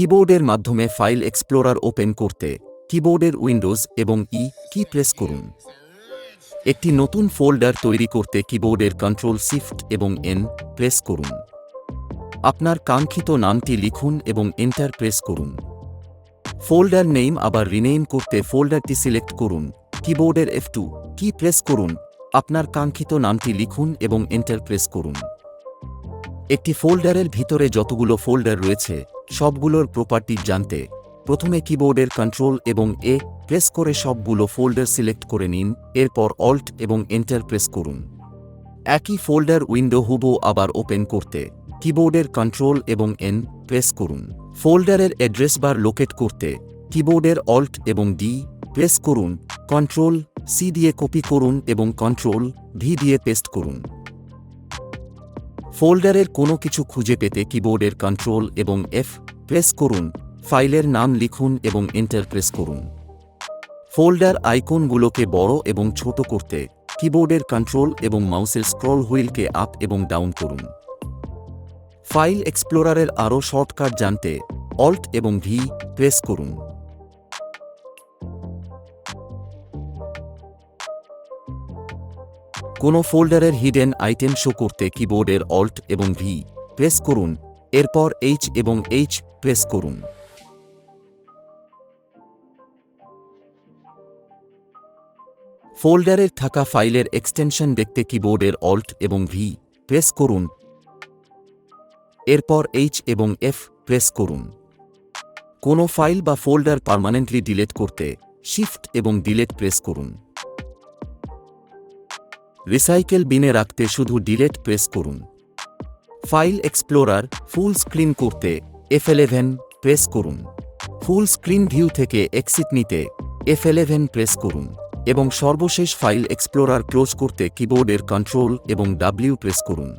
কিবোর্ডের মাধ্যমে file explorer open করতে কিবোর্ডের উইন্ডোজ এবং কি প্রেস করুন। একটি নতুন ফোল্ডার তৈরি করতে কিবোর্ডের কন্ট্রোল শিফট এবং এন প্রেস করুন। আপনার কাঙ্ক্ষিত নামটি লিখুন এবং এন্টার প্রেস করুন। ফোল্ডার নেম আবার রিনেম করতে ফোল্ডারটি সিলেক্ট করুন। কিবোর্ডের F2 কি প্রেস করুন। আপনার কাঙ্ক্ষিত নামটি লিখুন এবং এন্টার প্রেস করুন। একটি ফোল্ডারের ভিতরে যতগুলো ফোল্ডার রয়েছে সবগুলোর প্রপার্টি জানতে প্রথমে কিবোর্ডের কন্ট্রোল এবং এ প্রেস করে সবগুলো ফোল্ডার সিলেক্ট করে নিন। এরপর অল্ট এবং এন্টার প্রেস করুন। একই ফোল্ডার উইন্ডো হুবহু আবার ওপেন করতে কিবোর্ডের কন্ট্রোল এবং এন প্রেস করুন। ফোল্ডারের অ্যাড্রেস বার লোকেট করতে কিবোর্ডের অল্ট এবং ডি প্রেস করুন। কন্ট্রোল সি দিয়ে কপি করুন এবং কন্ট্রোল ভি দিয়ে পেস্ট করুন। ফোল্ডারের কোনো কিছু খুঁজে পেতে কিবোর্ডের কন্ট্রোল এবং এফ প্রেস করুন। ফাইলের নাম লিখুন এবং এন্টার প্রেস করুন। ফোল্ডার আইকনগুলোকে বড় এবং ছোট করতে কিবোর্ডের কন্ট্রোল এবং মাউসের স্ক্রল হুইলকে আপ এবং ডাউন করুন। ফাইল এক্সপ্লোরারের আরও শর্টকাট জানতে অল্ট এবং ভি প্রেস করুন। কোনো ফোল্ডারের হিডেন আইটেম শো করতে কিবোর্ডের অল্ট এবং ভি প্রেস করুন। এরপর এইচ এবং এইচ প্রেস করুন। ফোল্ডারের থাকা ফাইলের এক্সটেনশন দেখতে কিবোর্ডের অল্ট এবং ভি প্রেস করুন। এরপর এইচ এবং এফ প্রেস করুন। কোনো ফাইল বা ফোল্ডার পার্মানেন্টলি ডিলিট করতে শিফট এবং ডিলিট প্রেস করুন। রিসাইকেল বিনে রাখতে শুধু ডিলিট প্রেস করুন। ফাইল এক্সপ্লোরার ফুল স্ক্রিন করতে F11 প্রেস করুন। ফুল স্ক্রিন ভিউ থেকে এক্সিট নিতে F11 প্রেস করুন এবং সর্বশেষ ফাইল এক্সপ্লোরার ক্লোজ করতে কিবোর্ডের কন্ট্রোল এবং W প্রেস করুন।